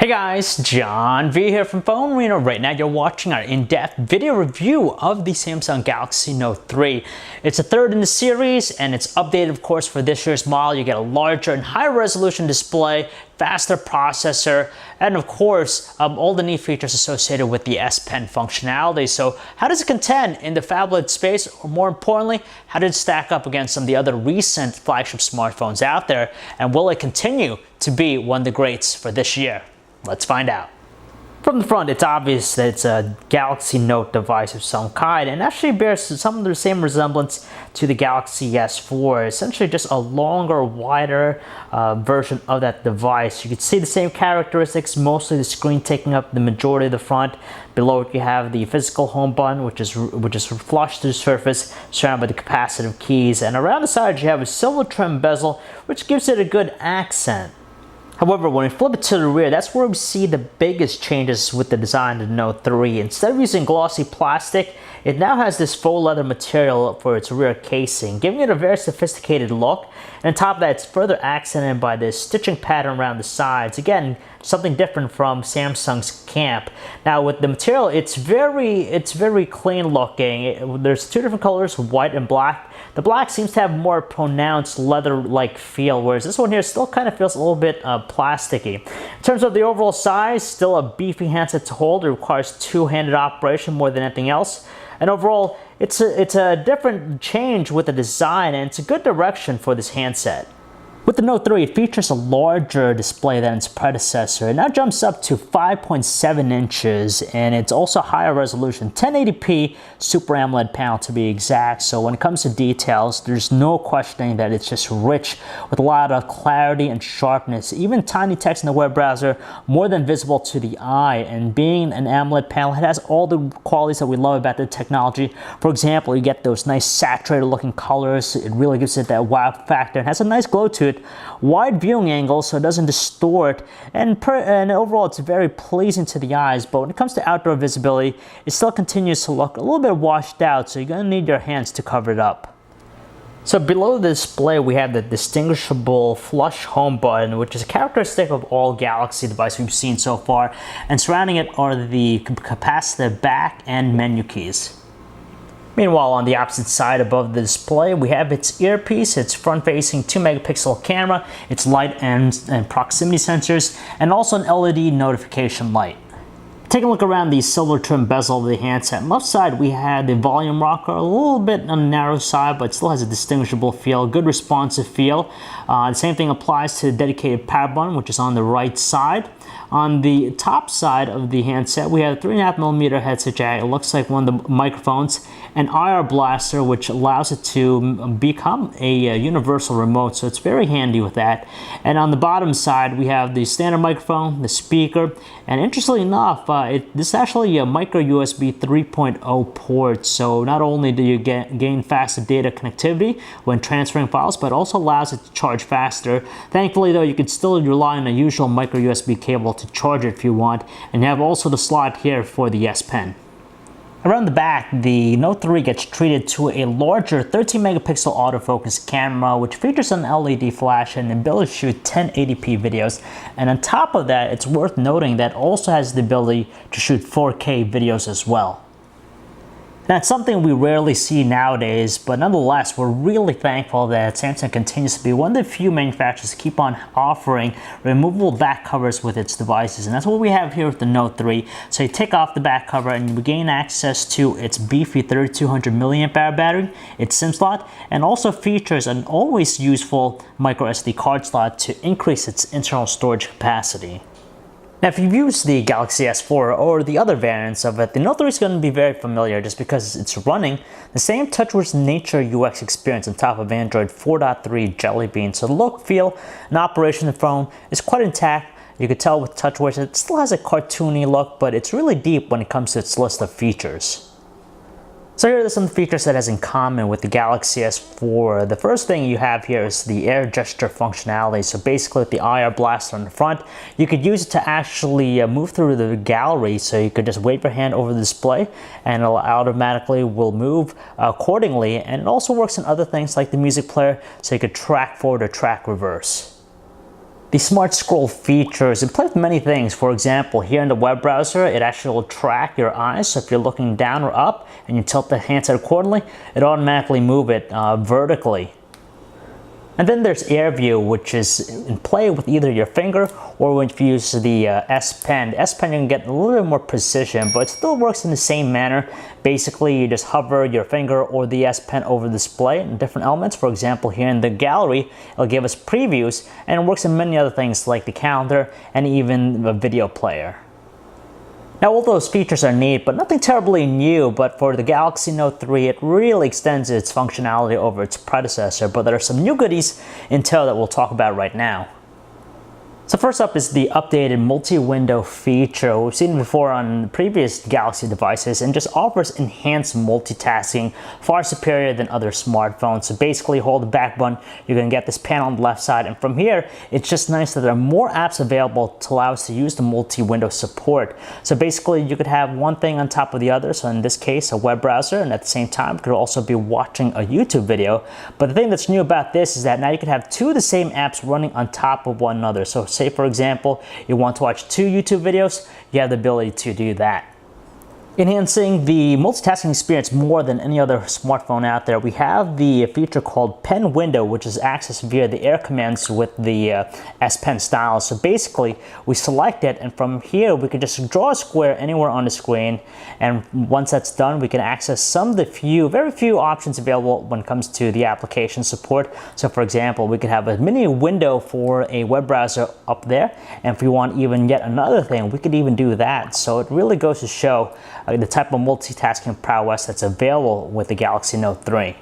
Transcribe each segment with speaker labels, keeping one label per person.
Speaker 1: Hey guys, John V here from Phone Reno. Right now you're watching our in-depth video review of the Samsung Galaxy Note 3. It's the third in the series and it's updated of course for this year's model. You get a larger and higher resolution display, faster processor, and of course all the neat features associated with the S Pen functionality. So how does it contend in the phablet space, or more importantly, how did it stack up against some of the other recent flagship smartphones out there, and will it continue to be one of the greats for this year? Let's find out. From the front, it's obvious that it's a Galaxy Note device of some kind, and actually bears some of the same resemblance to the Galaxy S4. Essentially just a longer, wider version of that device. You can see the same characteristics, mostly the screen taking up the majority of the front. Below it you have the physical home button, which is flush to the surface, surrounded by the capacitive keys. And around the sides you have a silver trim bezel, which gives it a good accent. However, when we flip it to the rear, that's where we see the biggest changes with the design of the Note 3. Instead of using glossy plastic, it now has this faux leather material for its rear casing, giving it a very sophisticated look. And on top of that, it's further accented by this stitching pattern around the sides. Again, something different from Samsung's camp. Now with the material, it's very clean looking. There's two different colors, white and black. The black seems to have more pronounced leather-like feel, whereas this one here still kind of feels a little bit plasticky. In terms of the overall size, still a beefy handset to hold. It requires two-handed operation more than anything else. And overall, it's a different change with the design, and it's a good direction for this handset. With the Note 3, it features a larger display than its predecessor. It now jumps up to 5.7 inches, and it's also higher resolution, 1080p Super AMOLED panel to be exact. So when it comes to details, there's no questioning that it's just rich with a lot of clarity and sharpness. Even tiny text in the web browser, more than visible to the eye. And being an AMOLED panel, it has all the qualities that we love about the technology. For example, you get those nice saturated looking colors. It really gives it that wow factor. It has a nice glow to it. Wide viewing angle so it doesn't distort, and overall it's very pleasing to the eyes. But when it comes to outdoor visibility, it still continues to look a little bit washed out, so you're going to need your hands to cover it up. So below the display we have the distinguishable flush home button, which is a characteristic of all Galaxy devices we've seen so far, and surrounding it are the capacitive back and menu keys. Meanwhile, on the opposite side above the display, we have its earpiece, its front-facing 2-megapixel camera, its light and proximity sensors, and also an LED notification light. Take a look around the silver trim bezel of the handset. On the left side, we had the volume rocker, a little bit on the narrow side, but still has a distinguishable feel, good responsive feel. The same thing applies to the dedicated power button, which is on the right side. On the top side of the handset, we have a 3.5mm headset jack. It looks like one of the microphones, an IR blaster, which allows it to become a universal remote, so it's very handy with that. And on the bottom side, we have the standard microphone, the speaker, and interestingly enough, this is actually a micro USB 3.0 port, so not only do you gain faster data connectivity when transferring files, but also allows it to charge faster. Thankfully though, you can still rely on a usual micro USB cable to charge it if you want, and you have also the slot here for the S Pen. Around the back, the Note 3 gets treated to a larger 13-megapixel autofocus camera, which features an LED flash and the ability to shoot 1080p videos. And on top of that, it's worth noting that it also has the ability to shoot 4K videos as well. That's something we rarely see nowadays, but nonetheless, we're really thankful that Samsung continues to be one of the few manufacturers to keep on offering removable back covers with its devices. And that's what we have here with the Note 3. So you take off the back cover and you gain access to its beefy 3200 mAh battery, its SIM slot, and also features an always useful micro SD card slot to increase its internal storage capacity. Now, if you've used the Galaxy S4 or the other variants of it, the Note 3 is going to be very familiar just because it's running the same TouchWiz Nature UX experience on top of Android 4.3 Jelly Bean. So the look, feel, and operation of the phone is quite intact. You could tell with TouchWiz it still has a cartoony look, but it's really deep when it comes to its list of features. So here are some features that it has in common with the Galaxy S4. The first thing you have here is the air gesture functionality. So basically with the IR blaster on the front, you could use it to actually move through the gallery. So you could just wave your hand over the display and it automatically will move accordingly. And it also works in other things like the music player, so you could track forward or track reverse. The Smart Scroll features, it plays with many things. For example, here in the web browser, it actually will track your eyes. So if you're looking down or up and you tilt the handset accordingly, it automatically move it vertically. And then there's Air View, which is in play with either your finger or when you use the S Pen. The S Pen, you can get a little bit more precision, but it still works in the same manner. Basically, you just hover your finger or the S Pen over the display in different elements. For example, here in the gallery, it'll give us previews, and it works in many other things like the calendar and even the video player. Now, all those features are neat, but nothing terribly new. But for the Galaxy Note 3, it really extends its functionality over its predecessor. But there are some new goodies in tow that we'll talk about right now. So first up is the updated multi-window feature. We've seen it before on previous Galaxy devices and just offers enhanced multitasking, far superior than other smartphones. So basically, hold the back button, you're going to get this panel on the left side, and from here, it's just nice that there are more apps available to allow us to use the multi-window support. So basically, you could have one thing on top of the other, so in this case, a web browser, and at the same time, you could also be watching a YouTube video. But the thing that's new about this is that now you can have two of the same apps running on top of one another. So say, for example, you want to watch two YouTube videos, you have the ability to do that. Enhancing the multitasking experience more than any other smartphone out there, we have the feature called Pen Window, which is accessed via the air commands with the S Pen stylus. So basically, we select it, and from here, we can just draw a square anywhere on the screen. And once that's done, we can access some of the very few options available when it comes to the application support. So for example, we could have a mini window for a web browser up there. And if we want even yet another thing, we could even do that. So it really goes to show the type of multitasking prowess that's available with the Galaxy Note 3.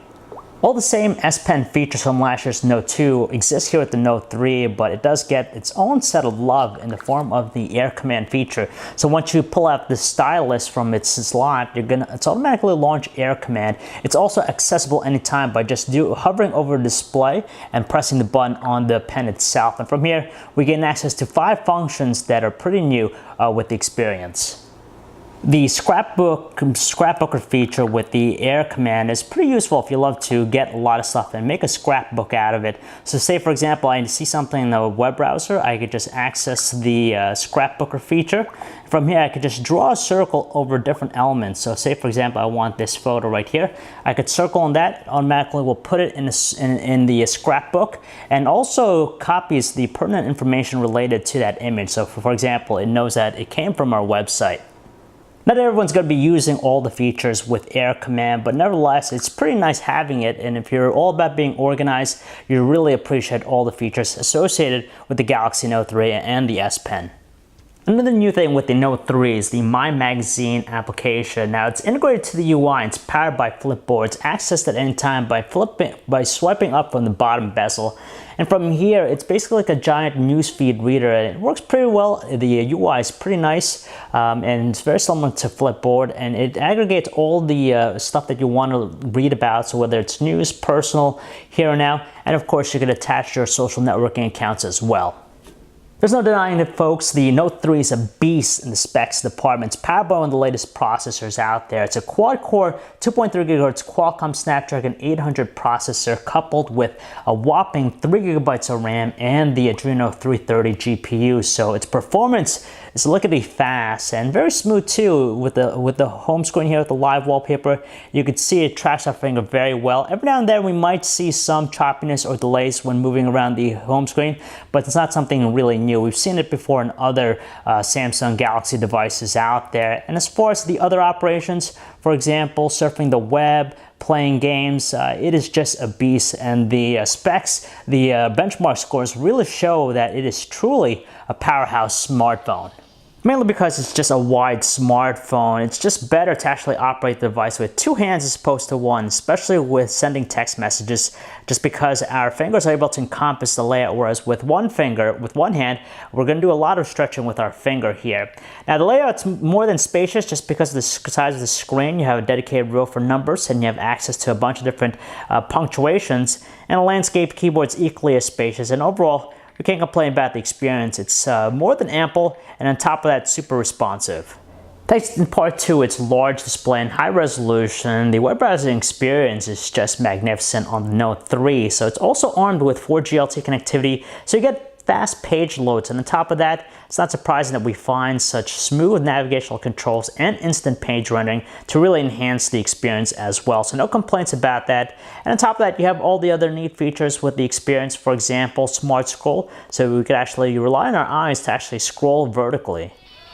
Speaker 1: All the same S Pen features from last year's Note 2 exist here with the Note 3, but it does get its own set of love in the form of the Air Command feature. So once you pull out the stylus from its slot, it's automatically launch Air Command. It's also accessible anytime by just hovering over the display and pressing the button on the pen itself. And from here, we gain access to 5 functions that are pretty new with the experience. The scrapbooker feature with the Air Command is pretty useful if you love to get a lot of stuff and make a scrapbook out of it. So say, for example, I see something in the web browser, I could just access the scrapbooker feature. From here, I could just draw a circle over different elements. So say, for example, I want this photo right here. I could circle on that, automatically will put it in the scrapbook, and also copies the pertinent information related to that image. So for example, it knows that it came from our website. Not everyone's going to be using all the features with Air Command, but nevertheless, it's pretty nice having it. And if you're all about being organized, you really appreciate all the features associated with the Galaxy Note 3 and the S Pen. Another new thing with the Note 3 is the My Magazine application. Now, it's integrated to the UI. It's powered by Flipboard. It's accessed at any time by swiping up from the bottom bezel. And from here, it's basically like a giant newsfeed reader, and it works pretty well. The UI is pretty nice, and it's very similar to Flipboard, and it aggregates all the stuff that you want to read about, so whether it's news, personal, here and now, and of course, you can attach your social networking accounts as well. There's no denying it, folks. The Note 3 is a beast in the specs department. It's powered by one of the latest processors out there. It's a quad-core 2.3 GHz Qualcomm Snapdragon 800 processor coupled with a whopping 3 GB of RAM and the Adreno 330 GPU. So its performance is lickety fast and very smooth too. With the home screen here with the live wallpaper, you can see it tracks our finger very well. Every now and then we might see some choppiness or delays when moving around the home screen, but it's not something really new. We've seen it before in other Samsung Galaxy devices out there. And as far as the other operations, for example, surfing the web, playing games, it is just a beast. And the specs, the benchmark scores really show that it is truly a powerhouse smartphone. Mainly because it's just a wide smartphone. It's just better to actually operate the device with 2 hands as opposed to 1, especially with sending text messages, just because our fingers are able to encompass the layout, whereas with one hand, we're going to do a lot of stretching with our finger here. Now the layout's more than spacious just because of the size of the screen. You have a dedicated row for numbers, and you have access to a bunch of different punctuations, and a landscape keyboard's equally as spacious, and overall, we can't complain about the experience. It's more than ample, and on top of that, super responsive. Thanks in part to its large display and high resolution, the web browsing experience is just magnificent on the Note 3. So it's also armed with 4G LTE connectivity, so you get fast page loads, and on top of that, it's not surprising that we find such smooth navigational controls and instant page rendering to really enhance the experience as well. So no complaints about that. And on top of that, you have all the other neat features with the experience. For example, Smart Scroll, so we could actually rely on our eyes to actually scroll vertically.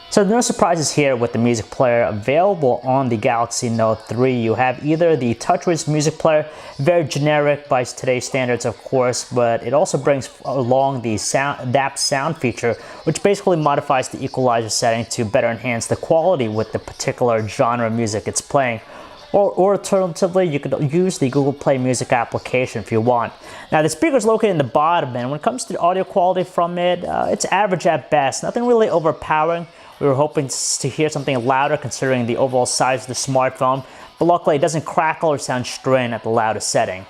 Speaker 1: So no surprises here with the music player available on the Galaxy Note 3. You have either the TouchWiz music player, very generic by today's standards of course, but it also brings along the Adapt Sound feature, which basically modifies the equalizer setting to better enhance the quality with the particular genre of music it's playing. Or alternatively, you could use the Google Play Music application if you want. Now, the speaker is located in the bottom, and when it comes to the audio quality from it, it's average at best. Nothing really overpowering. We were hoping to hear something louder considering the overall size of the smartphone, but luckily it doesn't crackle or sound strained at the loudest setting.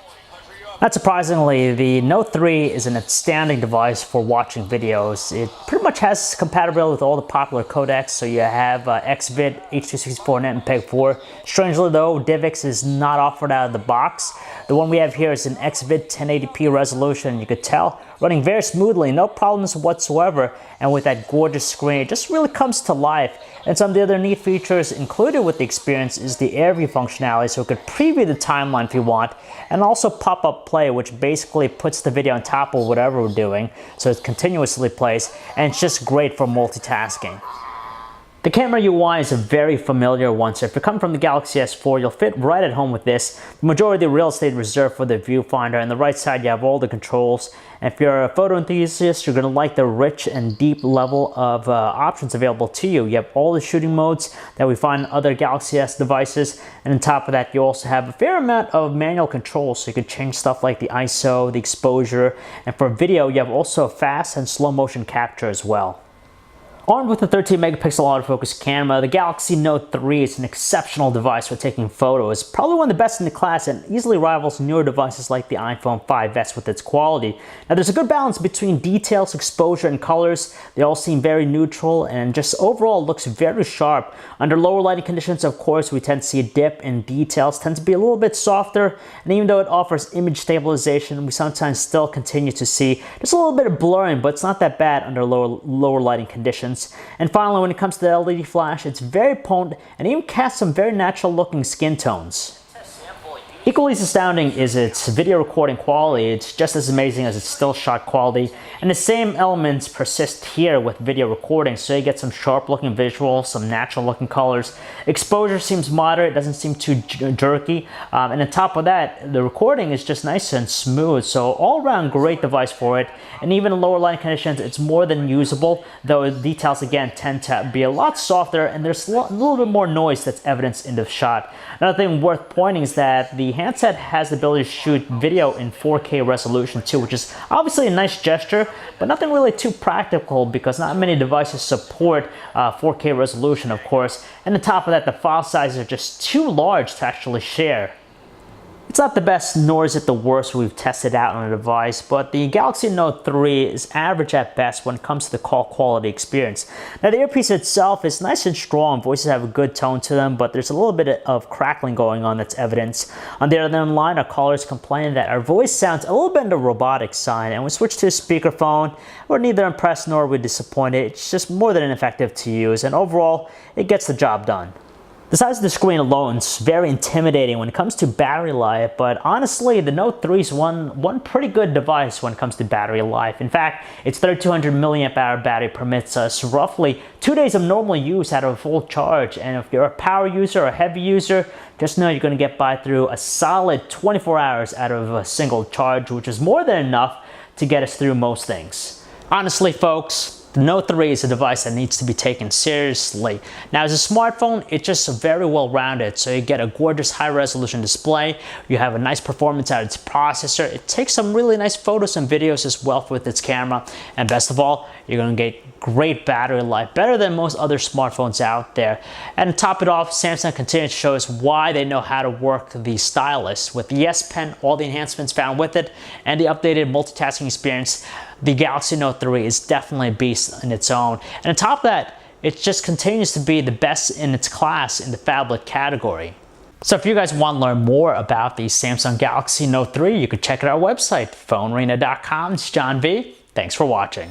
Speaker 1: Not surprisingly, the Note 3 is an outstanding device for watching videos. It pretty much has compatibility with all the popular codecs, so you have XVID, H.264.net, and PEG-4. Strangely though, DivX is not offered out of the box. The one we have here is an XVID 1080p resolution. You could tell, running very smoothly, no problems whatsoever, and with that gorgeous screen, it just really comes to life. And some of the other neat features included with the experience is the AirView functionality, so it could preview the timeline if you want, and also pop-up play, which basically puts the video on top of whatever we're doing, so it continuously plays, and it's just great for multitasking. The camera UI is a very familiar one, so if you're coming from the Galaxy S4, you'll fit right at home with this. The majority of the real estate reserved for the viewfinder, and the right side you have all the controls. And if you're a photo enthusiast, you're going to like the rich and deep level of options available to you. You have all the shooting modes that we find in other Galaxy S devices, and on top of that you also have a fair amount of manual controls, so you can change stuff like the ISO, the exposure, and for video you have also fast and slow motion capture as well. Armed with a 13 megapixel autofocus camera, the Galaxy Note 3 is an exceptional device for taking photos. Probably one of the best in the class and easily rivals newer devices like the iPhone 5S with its quality. Now there's a good balance between details, exposure, and colors. They all seem very neutral and just overall looks very sharp. Under lower lighting conditions, of course, we tend to see a dip in details, tend to be a little bit softer, and even though it offers image stabilization, we sometimes still continue to see just a little bit of blurring, but it's not that bad under lower lighting conditions. And finally, when it comes to the LED flash, it's very potent and even casts some very natural looking skin tones. Equally as astounding is its video recording quality. It's just as amazing as its still shot quality, and the same elements persist here with video recording, so you get some sharp looking visuals, some natural looking colors. Exposure seems moderate, it doesn't seem too jerky, and on top of that, the recording is just nice and smooth, so all around great device for it. And even in lower light conditions, it's more than usable, though the details again tend to be a lot softer, and there's a little bit more noise that's evidenced in the shot. Another thing worth pointing is that the handset has the ability to shoot video in 4K resolution too, which is obviously a nice gesture, but nothing really too practical because not many devices support 4K resolution, of course. And on top of that, the file sizes are just too large to actually share. It's not the best, nor is it the worst we've tested out on a device, but the Galaxy Note 3 is average at best when it comes to the call quality experience. Now, the earpiece itself is nice and strong, voices have a good tone to them, but there's a little bit of crackling going on that's evidence. On the other line, our callers complain that our voice sounds a little bit on the robotic side, and when we switch to a speakerphone, we're neither impressed nor are we disappointed. It's just more than ineffective to use, and overall, it gets the job done. The size of the screen alone is very intimidating when it comes to battery life, but honestly, the Note 3 is one pretty good device when it comes to battery life. In fact, its 3200 milliamp hour battery permits us roughly 2 days of normal use out of a full charge, and if you're a power user or a heavy user, just know you're going to get by through a solid 24 hours out of a single charge, which is more than enough to get us through most things. Honestly, folks, the Note 3 is a device that needs to be taken seriously. Now, as a smartphone, it's just very well rounded, so you get a gorgeous high resolution display, you have a nice performance out of its processor, it takes some really nice photos and videos as well with its camera, and best of all, you're going to get great battery life, better than most other smartphones out there. And to top it off, Samsung continues to show us why they know how to work the stylus. With the S Pen, all the enhancements found with it, and the updated multitasking experience, the Galaxy Note 3 is definitely a beast in its own. And on top of that, it just continues to be the best in its class in the phablet category. So if you guys want to learn more about the Samsung Galaxy Note 3, you can check out our website, phonearena.com. It's John V. Thanks for watching.